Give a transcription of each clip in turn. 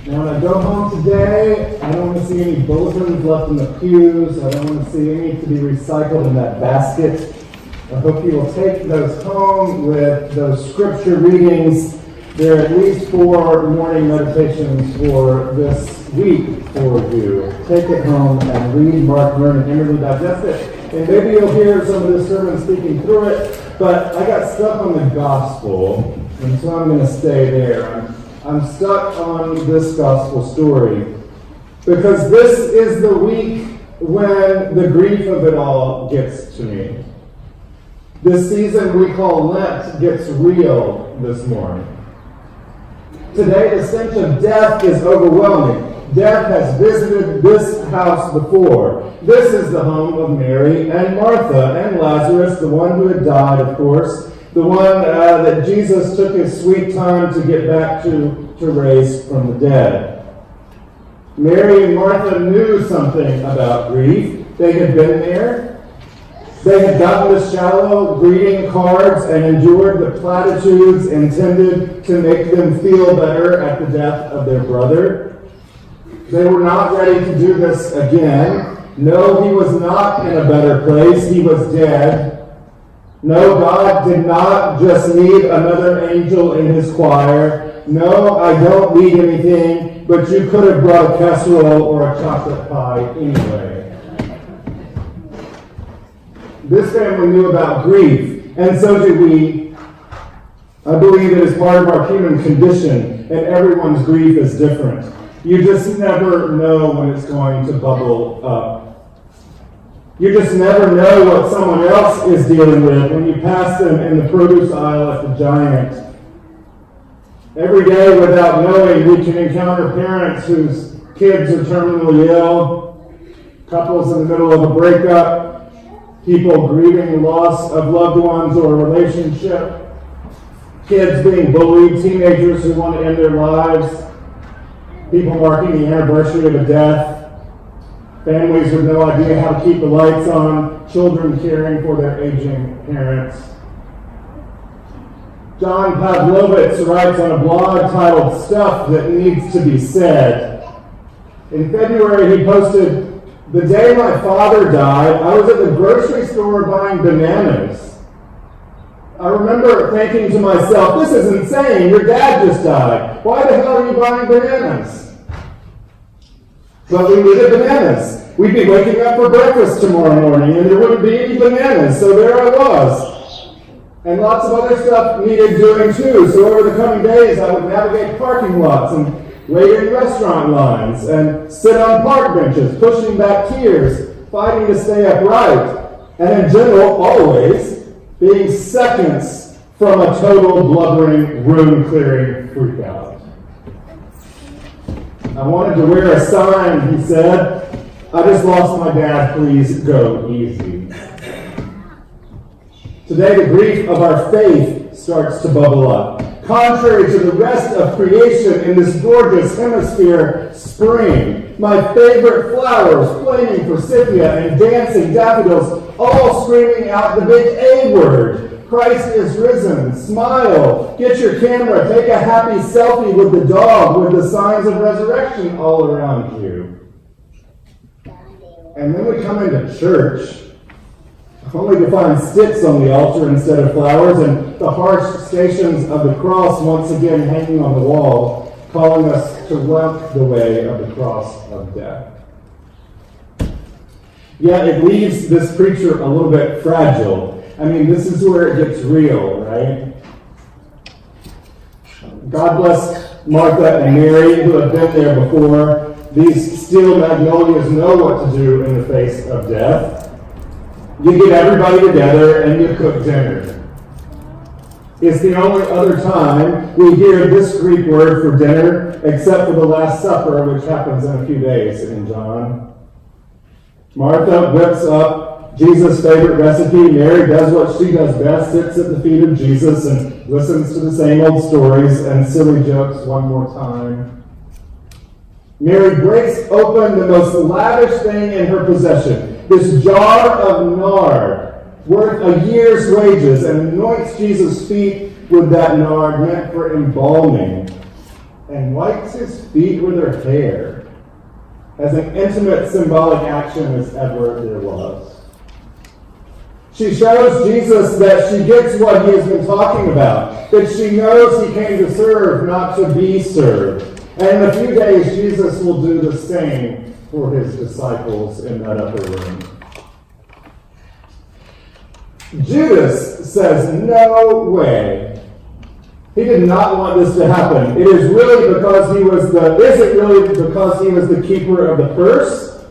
Now, when I go home today, I don't want to see any bulletins left in the pews. I don't want to see any to be recycled in that basket. I hope you will take those home with those scripture readings. There are at least 4 morning meditations for this week for you. Take it home and read, mark, learn, and inwardly digest it. And maybe you'll hear some of this sermon speaking through it, but I got stuck on the gospel, and so I'm going to stay there. I'm stuck on this gospel story because this is the week when the grief of it all gets to me. This season we call Lent gets real this morning. Today the stench of death is overwhelming. Death has visited this house before. This is the home of Mary and Martha and Lazarus, the one who had died, of course. The one that Jesus took his sweet time to get back to raise from the dead. Mary and Martha knew something about grief. They had been there. They had gotten the shallow greeting cards and endured the platitudes intended to make them feel better at the death of their brother. They were not ready to do this again. No, he was not in a better place. He was dead. No, God did not just need another angel in his choir. No, I don't need anything, but you could have brought a casserole or a chocolate pie anyway. This family knew about grief, and so did we. I believe it is part of our human condition, and everyone's grief is different. You just never know when it's going to bubble up. You just never know what someone else is dealing with when you pass them in the produce aisle at the Giant. Every day, without knowing, we can encounter parents whose kids are terminally ill, couples in the middle of a breakup, people grieving the loss of loved ones or a relationship, kids being bullied, teenagers who want to end their lives, people marking the anniversary of a death, families with no idea how to keep the lights on, children caring for their aging parents. John Pavlovitz writes on a blog titled Stuff That Needs to Be Said. In February, he posted, "The day my father died, I was at the grocery store buying bananas. I remember thinking to myself, this is insane, your dad just died. Why the hell are you buying bananas? But we needed bananas. We'd be waking up for breakfast tomorrow morning, and there wouldn't be any bananas, so there I was. And lots of other stuff needed doing too, so over the coming days I would navigate parking lots and wait in restaurant lines and sit on park benches, pushing back tears, fighting to stay upright, and in general, always being seconds from a total blubbering, room-clearing freakout. I wanted to wear a sign," he said. "I just lost my dad, please go easy." Today, the grief of our faith starts to bubble up. Contrary to the rest of creation in this gorgeous hemisphere spring, my favorite flowers, flaming forsythia and dancing daffodils, all screaming out the big A word. Christ is risen. Smile. Get your camera. Take a happy selfie with the dog with the signs of resurrection all around you. And then we come into church, only to find sticks on the altar instead of flowers, and the harsh stations of the cross once again hanging on the wall, calling us to walk the way of the cross of death. Yet it leaves this preacher a little bit fragile. I mean, this is where it gets real, right? God bless Martha and Mary, who have been there before. These steel magnolias know what to do in the face of death. You get everybody together and you cook dinner. It's the only other time we hear this Greek word for dinner, except for the Last Supper, which happens in a few days in John. Martha whips up Jesus' favorite recipe. Mary does what she does best, sits at the feet of Jesus and listens to the same old stories and silly jokes one more time. Mary breaks open the most lavish thing in her possession, this jar of nard, worth a year's wages, and anoints Jesus' feet with that nard meant for embalming. and wipes his feet with her hair, as an intimate symbolic action as ever there was. She shows Jesus that she gets what he has been talking about, that she knows he came to serve, not to be served. And in a few days, Jesus will do the same for his disciples in that upper room. Judas says, no way. He did not want this to happen. Is it really because he was the keeper of the purse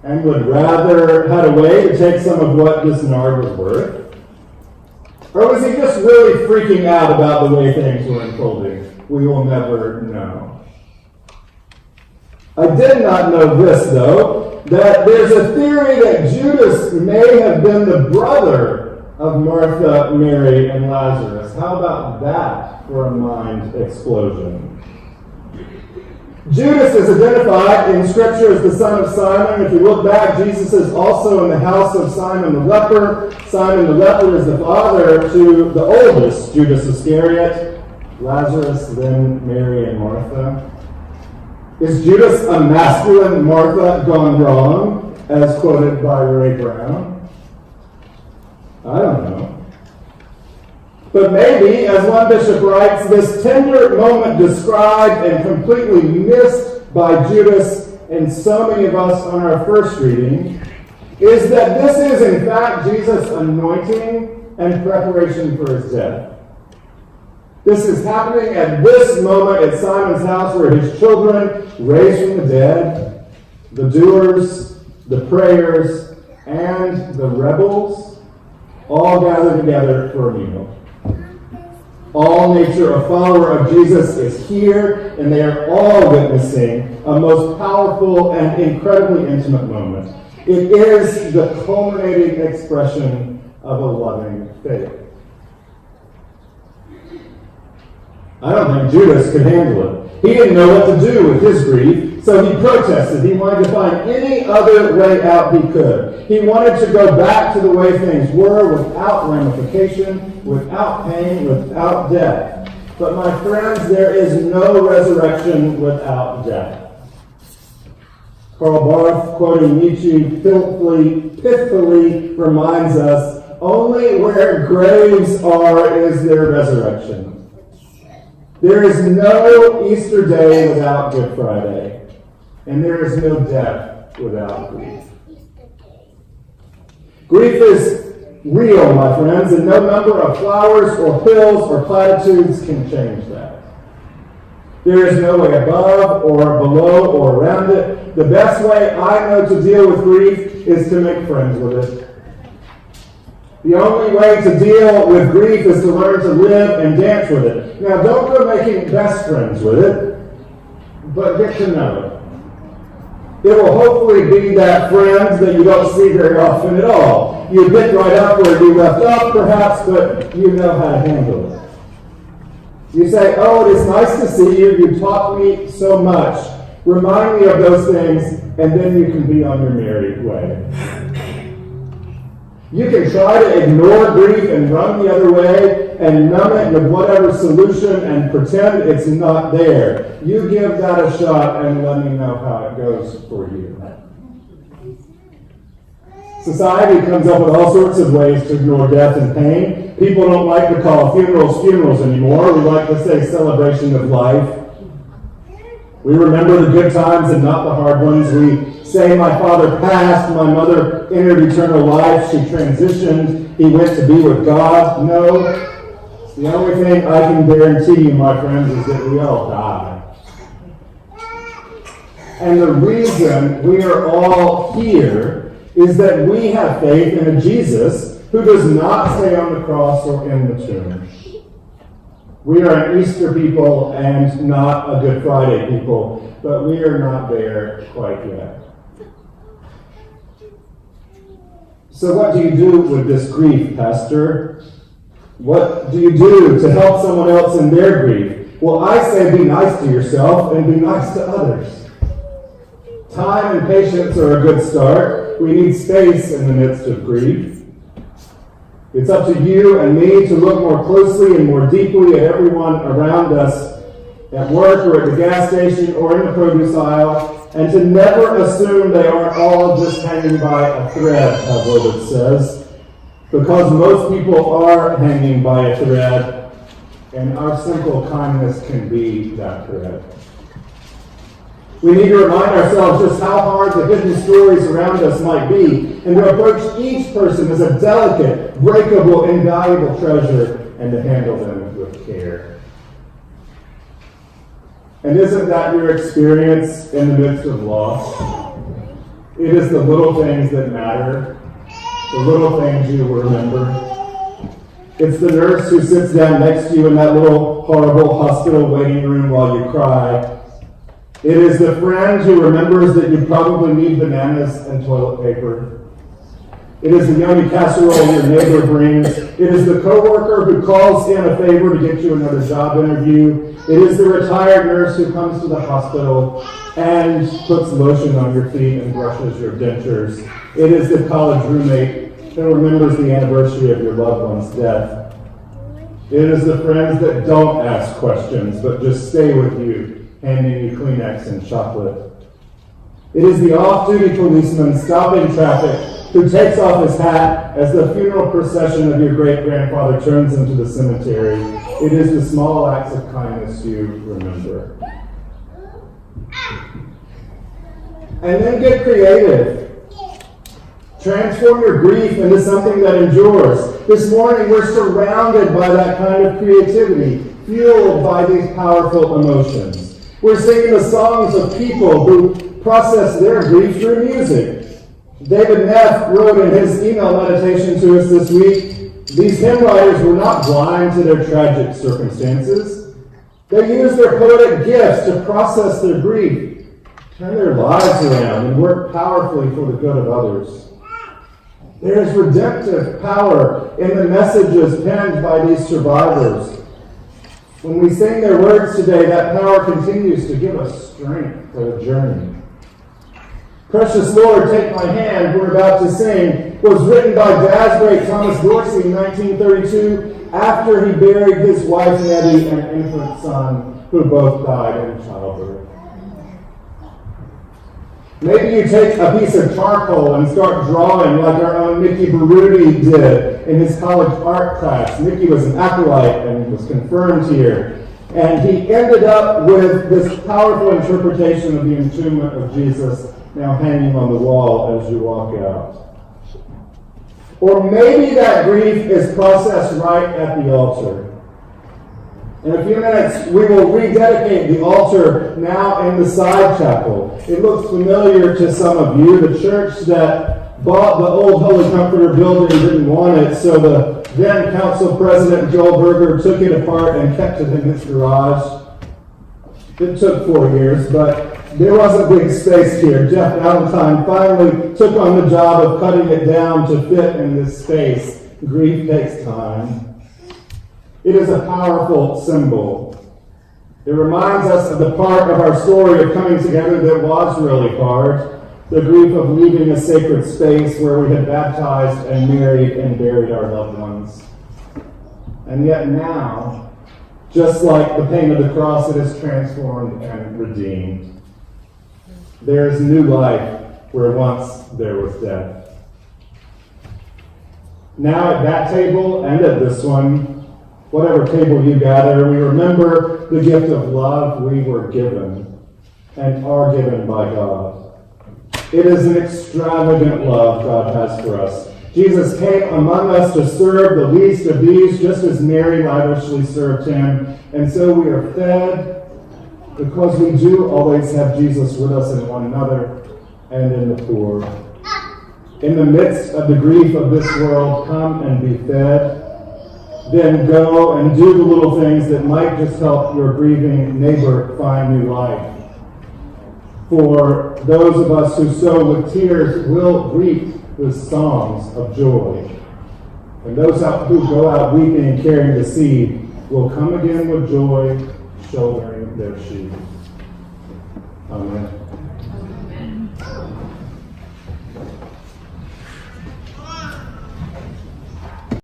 and would rather had a way to take some of what this nard was worth? Or was he just really freaking out about the way things were unfolding? We will never know. I did not know this, though, that there's a theory that Judas may have been the brother of Martha, Mary, and Lazarus. How about that for a mind explosion? Judas is identified in Scripture as the son of Simon. If you look back, Jesus is also in the house of Simon the leper. Simon the leper is the father to the oldest, Judas Iscariot, Lazarus, then Mary and Martha. Is Judas a masculine Martha gone wrong, as quoted by Ray Brown? I don't know. But maybe, as one bishop writes, this tender moment described and completely missed by Judas and so many of us on our first reading is that this is in fact Jesus' anointing and preparation for his death. This is happening at this moment at Simon's house where his children, raised from the dead, the doers, the prayers, and the rebels all gather together for a meal. All nature, a follower of Jesus, is here, and they are all witnessing a most powerful and incredibly intimate moment. It is the culminating expression of a loving faith. I don't think Judas could handle it. He didn't know what to do with his grief, so he protested. He wanted to find any other way out he could. He wanted to go back to the way things were without ramification, without pain, without death. But my friends, there is no resurrection without death. Karl Barth, quoting Nietzsche, pithfully reminds us, only where graves are is there resurrection. There is no Easter day without Good Friday, and there is no death without grief. Grief is real, my friends, and no number of flowers or pills or platitudes can change that. There is no way above or below or around it. The best way I know to deal with grief is to make friends with it. The only way to deal with grief is to learn to live and dance with it. Now, don't go making best friends with it, but get to know it. It will hopefully be that friend that you don't see very often at all. You pick right up where you left off, perhaps, but you know how to handle it. You say, oh, it is nice to see you. You taught me so much. Remind me of those things, and then you can be on your merry way. You can try to ignore grief and run the other way and numb it with whatever solution and pretend it's not there. You give that a shot and let me know how it goes for you. Society comes up with all sorts of ways to ignore death and pain. People don't like to call funerals anymore. We like to say celebration of life. We remember the good times and not the hard ones. We say my father passed, my mother entered eternal life, she transitioned, he went to be with God. No, the only thing I can guarantee you, my friends, is that we all die. And the reason we are all here is that we have faith in a Jesus who does not stay on the cross or in the tomb. We are an Easter people and not a Good Friday people, but we are not there quite yet. So what do you do with this grief, Pastor? What do you do to help someone else in their grief? Well, I say be nice to yourself and be nice to others. Time and patience are a good start. We need space in the midst of grief. It's up to you and me to look more closely and more deeply at everyone around us at work or at the gas station or in the produce aisle, and to never assume they aren't all just hanging by a thread, as Robert says, because most people are hanging by a thread, and our simple kindness can be that thread. We need to remind ourselves just how hard the hidden stories around us might be, and to approach each person as a delicate, breakable, invaluable treasure, and to handle them with care. And isn't that your experience in the midst of loss? It is the little things that matter, the little things you will remember. It's the nurse who sits down next to you in that little horrible hospital waiting room while you cry. It is the friend who remembers that you probably need bananas and toilet paper. It is the yummy casserole your neighbor brings. It is the coworker who calls in a favor to get you another job interview. It is the retired nurse who comes to the hospital and puts lotion on your feet and brushes your dentures. It is the college roommate who remembers the anniversary of your loved one's death. It is the friends that don't ask questions but just stay with you, handing you Kleenex and chocolate. It is the off-duty policeman stopping traffic who takes off his hat as the funeral procession of your great-grandfather turns into the cemetery. It is the small acts of kindness you remember. And then get creative. Transform your grief into something that endures. This morning we're surrounded by that kind of creativity, fueled by these powerful emotions. We're singing the songs of people who process their grief through music. David Neff wrote in his email meditation to us this week, these hymn writers were not blind to their tragic circumstances. They used their poetic gifts to process their grief, turn their lives around, and work powerfully for the good of others. There is redemptive power in the messages penned by these survivors. When we sing their words today, that power continues to give us strength for the journey. Precious Lord, Take My Hand, we're about to sing, was written by jazz great Thomas Dorsey in 1932 after he buried his wife Nettie and infant son, who both died in childbirth. Maybe you take a piece of charcoal and start drawing like our own Mickey Baruti did in his college art class. Mickey was an acolyte and was confirmed here. And he ended up with this powerful interpretation of the entombment of Jesus now hanging on the wall as you walk out. Or maybe that grief is processed right at the altar. In a few minutes, we will rededicate the altar now in the side chapel. It looks familiar to some of you. The church that bought the old Holy Comforter building didn't want it, so the then council president, Joel Berger, took it apart and kept it in his garage. It took 4 years, but there wasn't big space here. Jeff Valentine finally took on the job of cutting it down to fit in this space. Grief takes time. It is a powerful symbol. It reminds us of the part of our story of coming together that was really hard, the grief of leaving a sacred space where we had baptized and married and buried our loved ones. And yet now, just like the pain of the cross, it is transformed and redeemed. There is new life where once there was death. Now at that table and at this one, whatever table you gather, we remember the gift of love we were given and are given by God. It is an extravagant love God has for us. Jesus came among us to serve the least of these, just as Mary lavishly served him. And so we are fed because we do always have Jesus with us in one another and in the poor. In the midst of the grief of this world, come and be fed. Then go and do the little things that might just help your grieving neighbor find new life. For those of us who sow with tears will reap with songs of joy. And those who go out weeping and carrying the seed will come again with joy, shouldering their sheep. Amen.